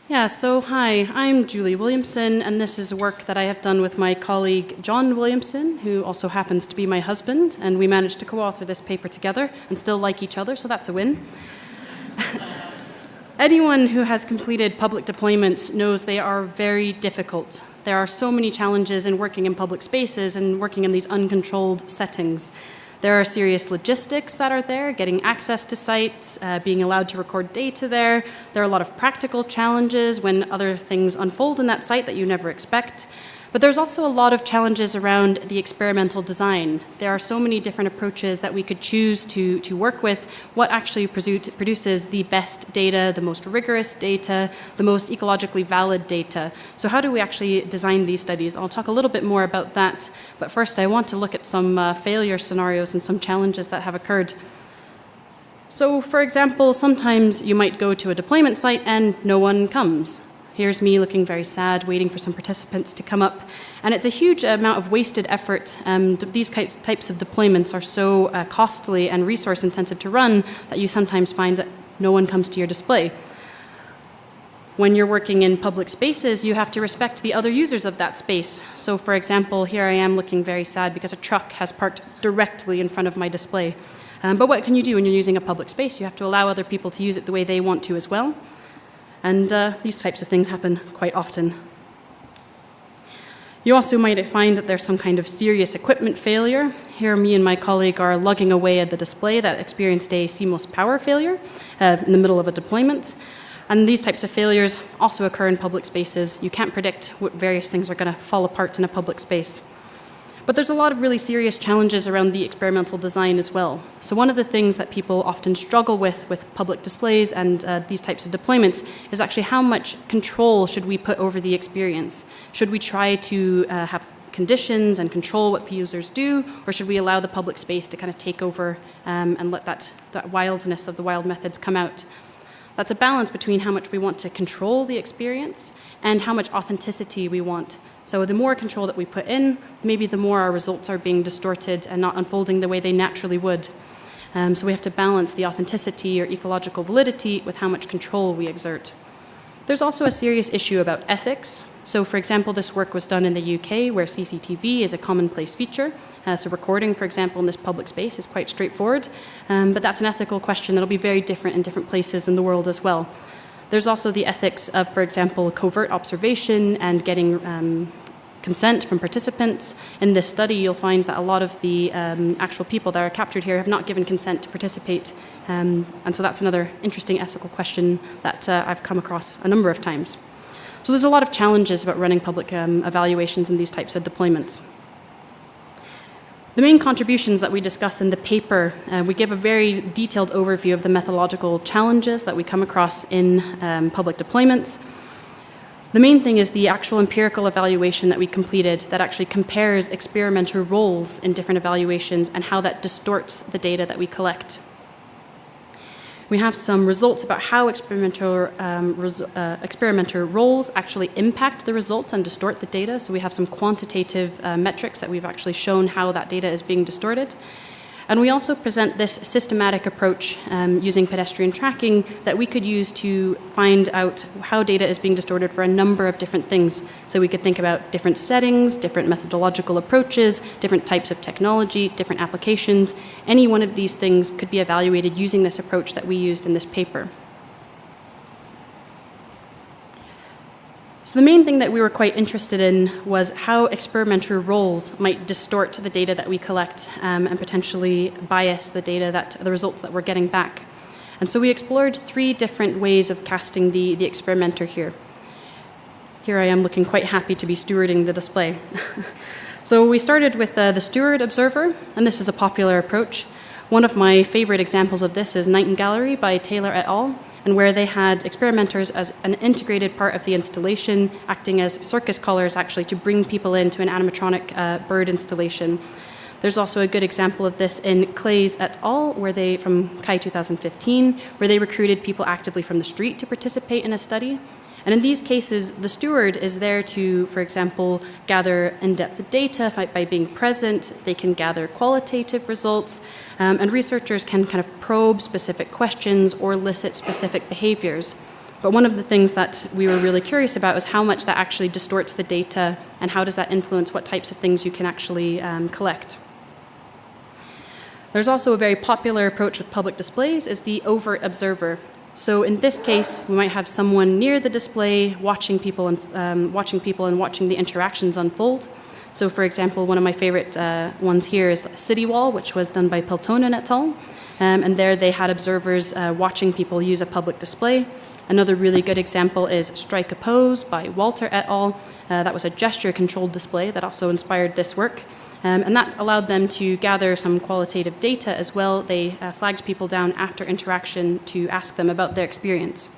Yeah, so hi, I'm Julie Williamson, and this is work that I have done with my colleague John Williamson, who also happens to be my husband, and we managed to co-author this paper together and still like each other, so that's a win. Anyone who has completed public deployments knows they are very difficult. There are so many challenges in working in public spaces and working in these uncontrolled settings. There are serious logistics that are there, getting access to sites, being allowed to record data there. There are a lot of practical challenges when other things unfold in that site that you never expect. But there's also a lot of challenges around the experimental design. There are so many different approaches that we could choose to work with. What actually produces the best data, the most rigorous data, the most ecologically valid data? So how do we actually design these studies? I'll talk a little bit more about that. But first, I want to look at some failure scenarios and some challenges that have occurred. So for example, sometimes you might go to a deployment site and no one comes. Here's me looking very sad, waiting for some participants to come up. And it's a huge amount of wasted effort. These types of deployments are so costly and resource intensive to run that you sometimes find that no one comes to your display. When you're working in public spaces, you have to respect the other users of that space. So for example, here I am looking very sad because a truck has parked directly in front of my display. But what can you do when you're using a public space? You have to allow other people to use it the way they want to as well. And these types of things happen quite often. You also might find that there's some kind of serious equipment failure. Here, me and my colleague are lugging away at the display that experienced a CMOS power failure in the middle of a deployment. And these types of failures also occur in public spaces. You can't predict what various things are going to fall apart in a public space. But there's a lot of really serious challenges around the experimental design as well. So one of the things that people often struggle with public displays and these types of deployments is actually how much control should we put over the experience? Should we try to have conditions and control what users do, or should we allow the public space to kind of take over and let that wildness of the wild methods come out? That's a balance between how much we want to control the experience and how much authenticity we want. So the more control that we put in, maybe the more our results are being distorted and not unfolding the way they naturally would. So we have to balance the authenticity or ecological validity with how much control we exert. There's also a serious issue about ethics. So for example, this work was done in the UK where CCTV is a commonplace feature. So recording, for example, in this public space is quite straightforward. But that's an ethical question that'll be very different in different places in the world as well. There's also the ethics of, for example, covert observation and getting consent from participants. In this study, you'll find that a lot of the actual people that are captured here have not given consent to participate. And so that's another interesting ethical question that I've come across a number of times. So there's a lot of challenges about running public evaluations in these types of deployments. The main contributions that we discuss in the paper, we give a very detailed overview of the methodological challenges that we come across in public deployments. The main thing is the actual empirical evaluation that we completed that actually compares experimenter roles in different evaluations and how that distorts the data that we collect. We have some results about how experimenter roles actually impact the results and distort the data. So we have some quantitative metrics that we've actually shown how that data is being distorted. And we also present this systematic approach using pedestrian tracking that we could use to find out how data is being distorted for a number of different things. So we could think about different settings, different methodological approaches, different types of technology, different applications. Any one of these things could be evaluated using this approach that we used in this paper. So the main thing that we were quite interested in was how experimenter roles might distort the data that we collect and potentially bias the data the results that we're getting back. And so we explored 3 different ways of casting the experimenter here. Here I am looking quite happy to be stewarding the display. So we started with the steward observer, and this is a popular approach. One of my favorite examples of this is Night Gallery by Taylor et al., and where they had experimenters as an integrated part of the installation, acting as circus colors actually to bring people into an animatronic bird installation. There's also a good example of this in Clays et al., from CHI 2015, where they recruited people actively from the street to participate in a study. And in these cases, the steward is there to, for example, gather in-depth data by being present. They can gather qualitative results, and researchers can kind of probe specific questions or elicit specific behaviors. But one of the things that we were really curious about is how much that actually distorts the data and how does that influence what types of things you can actually collect. There's also a very popular approach with public displays is the overt observer. So in this case, we might have someone near the display watching people and watching the interactions unfold. So for example, one of my favorite ones here is City Wall, which was done by Peltonen et al. And there they had observers watching people use a public display. Another really good example is Strike a Pose by Walter et al. That was a gesture-controlled display that also inspired this work. And that allowed them to gather some qualitative data as well. They flagged people down after interaction to ask them about their experience.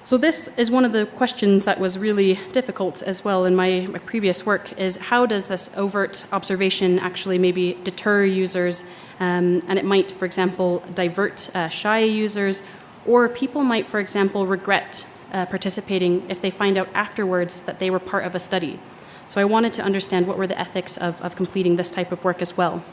So this is one of the questions that was really difficult as well in my previous work, is how does this overt observation actually maybe deter users, and it might, for example, divert shy users, or people might, for example, regret participating if they find out afterwards that they were part of a study. So I wanted to understand what were the ethics of completing this type of work as well.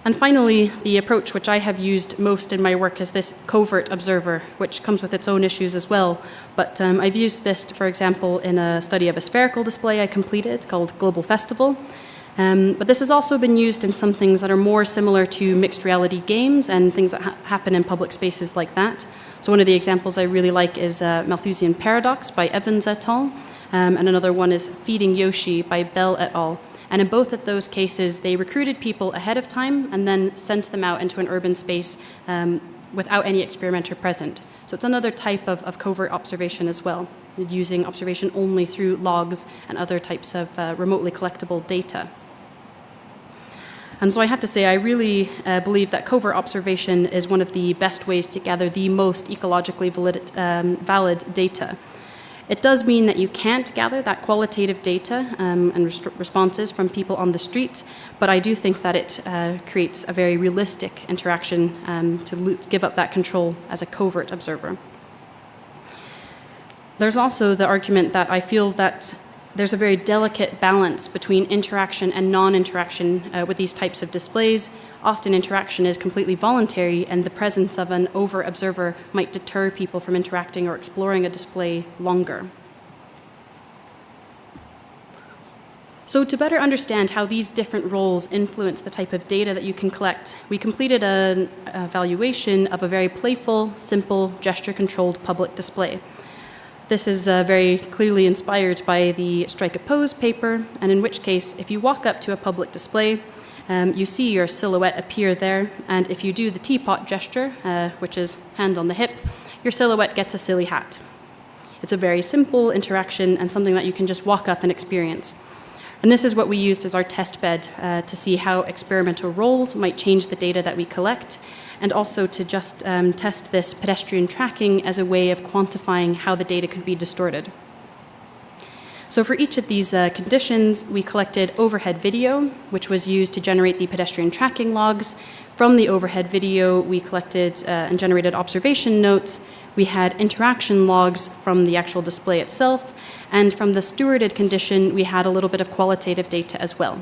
And finally, the approach which I have used most in my work is this covert observer, which comes with its own issues as well. But I've used this, for example, in a study of a spherical display I completed called Global Festival. But this has also been used in some things that are more similar to mixed reality games and things that happen in public spaces like that. So one of the examples I really like is Malthusian Paradox by Evans et al. And another one is Feeding Yoshi by Bell et al. And in both of those cases, they recruited people ahead of time and then sent them out into an urban space without any experimenter present. So it's another type of covert observation as well, using observation only through logs and other types of remotely collectible data. And so I have to say, I really believe that covert observation is one of the best ways to gather the most ecologically valid data. It does mean that you can't gather that qualitative data and responses from people on the street, but I do think that it creates a very realistic interaction to give up that control as a covert observer. There's also the argument that I feel that there's a very delicate balance between interaction and non-interaction with these types of displays. Often interaction is completely voluntary, and the presence of an overt observer might deter people from interacting or exploring a display longer. So to better understand how these different roles influence the type of data that you can collect, we completed an evaluation of a very playful, simple, gesture-controlled public display. This is very clearly inspired by the Strike a Pose paper, and in which case, if you walk up to a public display, you see your silhouette appear there, and if you do the teapot gesture, which is hand on the hip, your silhouette gets a silly hat. It's a very simple interaction and something that you can just walk up and experience. And this is what we used as our test bed to see how experimental roles might change the data that we collect, and also to just test this pedestrian tracking as a way of quantifying how the data could be distorted. So for each of these conditions, we collected overhead video, which was used to generate the pedestrian tracking logs. From the overhead video, we collected and generated observation notes. We had interaction logs from the actual display itself. And from the stewarded condition, we had a little bit of qualitative data as well.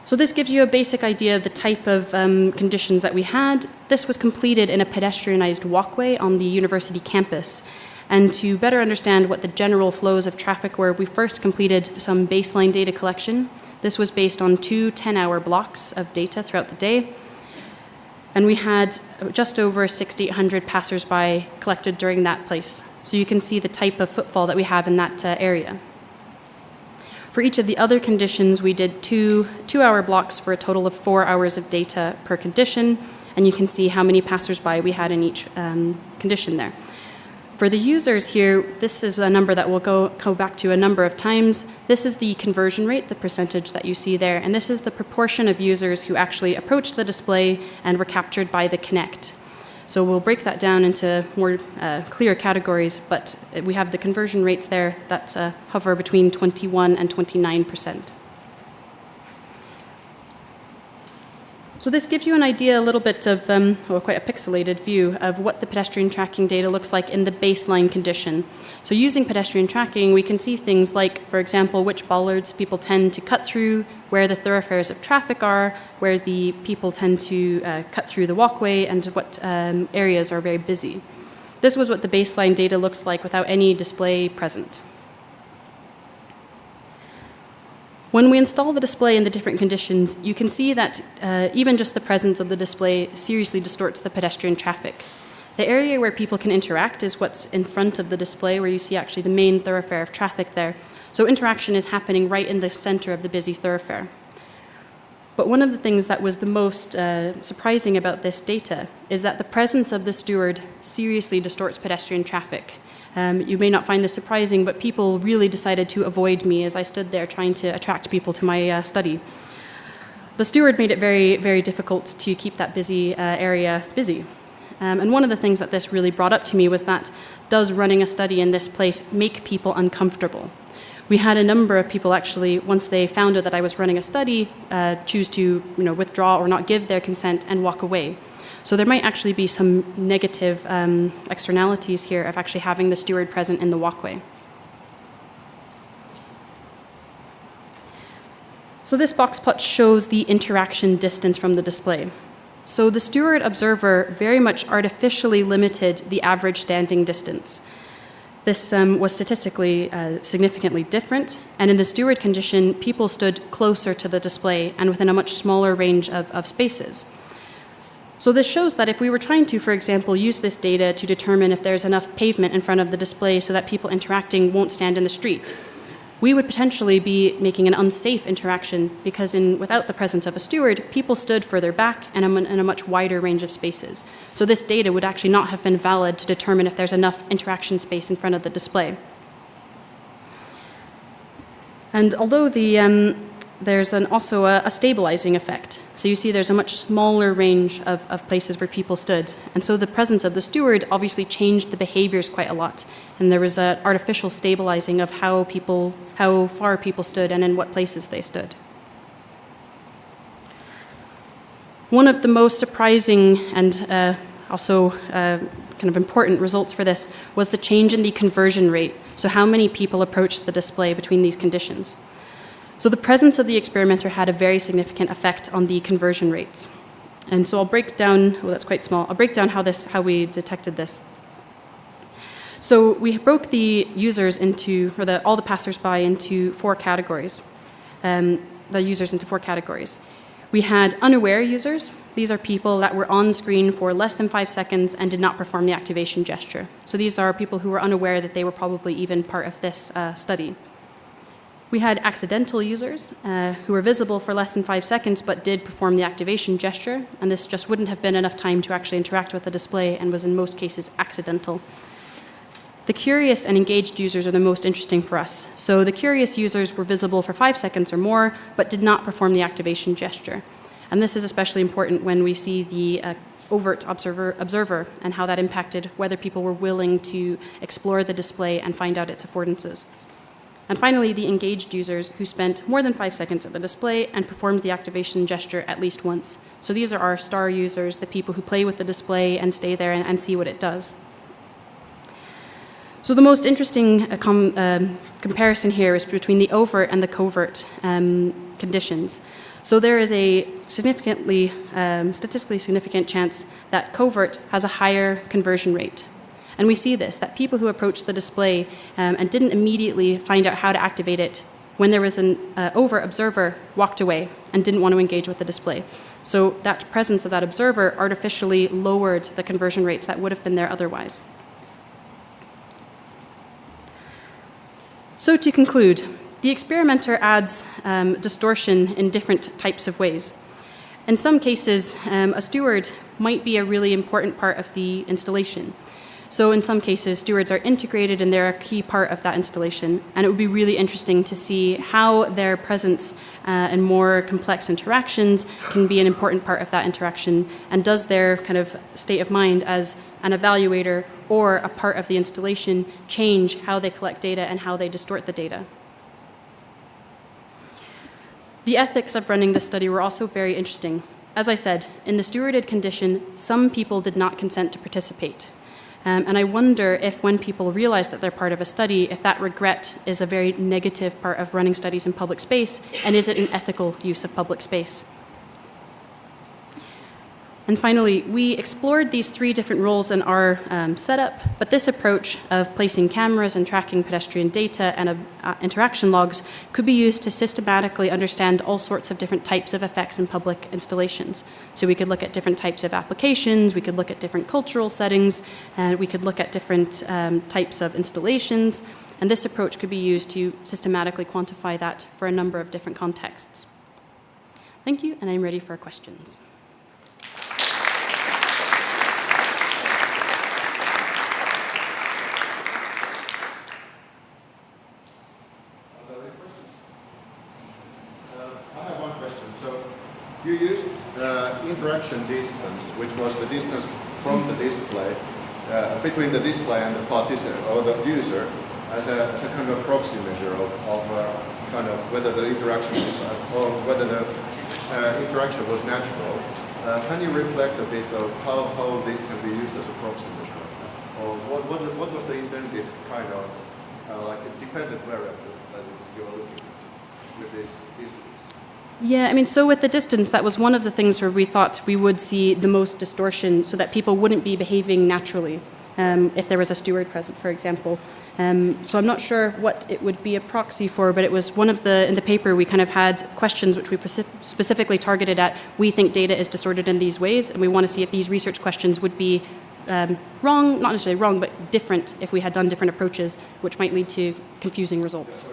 So this gives you a basic idea of the type of conditions that we had. This was completed in a pedestrianized walkway on the university campus. And to better understand what the general flows of traffic were, we first completed some baseline data collection. This was based on 2 10-hour blocks of data throughout the day. And we had just over 6,800 passersby collected during that place. So you can see the type of footfall that we have in that area. For each of the other conditions, we did 2 2-hour blocks for a total of 4 hours of data per condition. And you can see how many passersby we had in each condition there. For the users here, this is a number that we'll go back to a number of times. This is the conversion rate, the percentage that you see there, and this is the proportion of users who actually approached the display and were captured by the Connect. So we'll break that down into more clear categories, but we have the conversion rates there that hover between 21% and 29%. So this gives you an idea a little bit of, or quite a pixelated view of what the pedestrian tracking data looks like in the baseline condition. So using pedestrian tracking, we can see things like, for example, which bollards people tend to cut through, where the thoroughfares of traffic are, where the people tend to cut through the walkway, and what areas are very busy. This was what the baseline data looks like without any display present. When we install the display in the different conditions, you can see that even just the presence of the display seriously distorts the pedestrian traffic. The area where people can interact is what's in front of the display, where you see actually the main thoroughfare of traffic there. So interaction is happening right in the center of the busy thoroughfare. But one of the things that was the most surprising about this data is that the presence of the steward seriously distorts pedestrian traffic. You may not find this surprising, but people really decided to avoid me as I stood there trying to attract people to my study. The steward made it very, very difficult to keep that busy area busy. And one of the things that this really brought up to me was that, does running a study in this place make people uncomfortable? We had a number of people actually, once they found out that I was running a study, choose to withdraw or not give their consent and walk away. So there might actually be some negative externalities here of actually having the steward present in the walkway. So this box plot shows the interaction distance from the display. So the steward observer very much artificially limited the average standing distance. This was statistically significantly different, and in the steward condition, people stood closer to the display and within a much smaller range of spaces. So this shows that if we were trying to, for example, use this data to determine if there's enough pavement in front of the display so that people interacting won't stand in the street, we would potentially be making an unsafe interaction because without the presence of a steward, people stood further back and in a much wider range of spaces. So this data would actually not have been valid to determine if there's enough interaction space in front of the display. And although there's also a stabilizing effect. So you see there's a much smaller range of places where people stood. And so the presence of the steward obviously changed the behaviors quite a lot. And there was an artificial stabilizing of how far people stood and in what places they stood. One of the most surprising and also kind of important results for this was the change in the conversion rate. So how many people approached the display between these conditions. So the presence of the experimenter had a very significant effect on the conversion rates. And so I'll break down, well, that's quite small. I'll break down how we detected this. So we broke the users into, or all the passersby into 4 categories. We had unaware users. These are people that were on screen for less than 5 seconds and did not perform the activation gesture. So these are people who were unaware that they were probably even part of this study. We had accidental users who were visible for less than 5 seconds but did perform the activation gesture, and this just wouldn't have been enough time to actually interact with the display and was in most cases accidental. The curious and engaged users are the most interesting for us. So the curious users were visible for 5 seconds or more but did not perform the activation gesture. And this is especially important when we see the overt observer and how that impacted whether people were willing to explore the display and find out its affordances. And finally, the engaged users who spent more than 5 seconds at the display and performed the activation gesture at least once. So these are our star users, the people who play with the display and stay there and see what it does. So the most interesting comparison here is between the overt and the covert conditions. So there is a statistically significant chance that covert has a higher conversion rate. And we see this, that people who approached the display and didn't immediately find out how to activate it, when there was an overt observer, walked away and didn't want to engage with the display. So that presence of that observer artificially lowered the conversion rates that would have been there otherwise. So to conclude, the experimenter adds distortion in different types of ways. In some cases, a steward might be a really important part of the installation. So in some cases, stewards are integrated and they're a key part of that installation. And it would be really interesting to see how their presence in more complex interactions can be an important part of that interaction. And does their kind of state of mind as an evaluator or a part of the installation change how they collect data and how they distort the data? The ethics of running this study were also very interesting. as I said, in the stewarded condition, some people did not consent to participate. And I wonder if when people realize that they're part of a study, if that regret is a very negative part of running studies in public space, and is it an ethical use of public space? And finally, we explored these 3 different roles in our setup, but this approach of placing cameras and tracking pedestrian data and interaction logs could be used to systematically understand all sorts of different types of effects in public installations. So we could look at different types of applications, we could look at different cultural settings, and we could look at different types of installations, and this approach could be used to systematically quantify that for a number of different contexts. Thank you, and I'm ready for questions. You used interaction distance, which was the distance from the display, between the display and the participant or the user, as a kind of proxy measure of kind of whether the interaction was, or whether the interaction was natural. Can you reflect a bit of how this can be used as a proxy measure, or what was the intended kind of like a dependent variable that you are looking at with this distance? Yeah, I mean, so with the distance, that was one of the things where we thought we would see the most distortion so that people wouldn't be behaving naturally if there was a steward present, for example. So I'm not sure what it would be a proxy for, but it was one of the, in the paper, we kind of had questions which we specifically targeted at, we think data is distorted in these ways, and we want to see if these research questions would be wrong, not necessarily wrong, but different if we had done different approaches, which might lead to confusing results.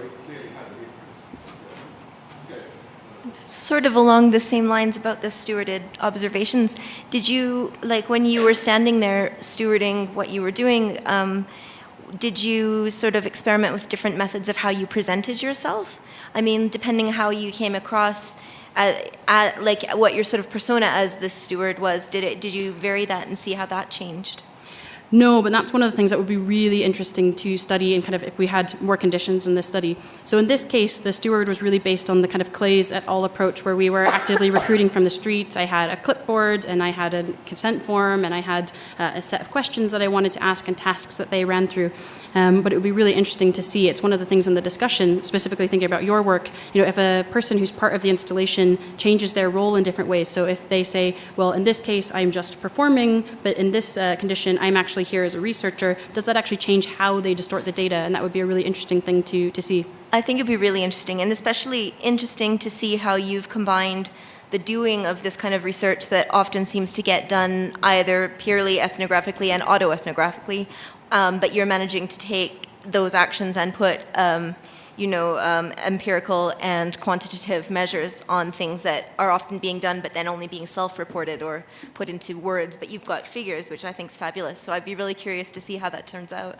Sort of along the same lines about the stewarded observations, did you, like when you were standing there stewarding what you were doing, did you sort of experiment with different methods of how you presented yourself? I mean, depending how you came across, like what your sort of persona as the steward was, did you vary that and see how that changed? No, but that's one of the things that would be really interesting to study and kind of if we had more conditions in this study. So in this case, the steward was really based on the kind of Clays et al. Approach where we were actively recruiting from the streets. I had a clipboard and I had a consent form and I had a set of questions that I wanted to ask and tasks that they ran through. But it would be really interesting to see. It's one of the things in the discussion, specifically thinking about your work, you know, if a person who's part of the installation changes their role in different ways. So if they say, well, in this case, I'm just performing, but in this condition, I'm actually here as a researcher, does that actually change how they distort the data? And that would be a really interesting thing to see. I think it'd be really interesting, and especially interesting to see how you've combined the doing of this kind of research that often seems to get done either purely ethnographically and autoethnographically, but you're managing to take those actions and put empirical and quantitative measures on things that are often being done but then only being self-reported or put into words, but you've got figures, which I think is fabulous. So I'd be really curious to see how that turns out.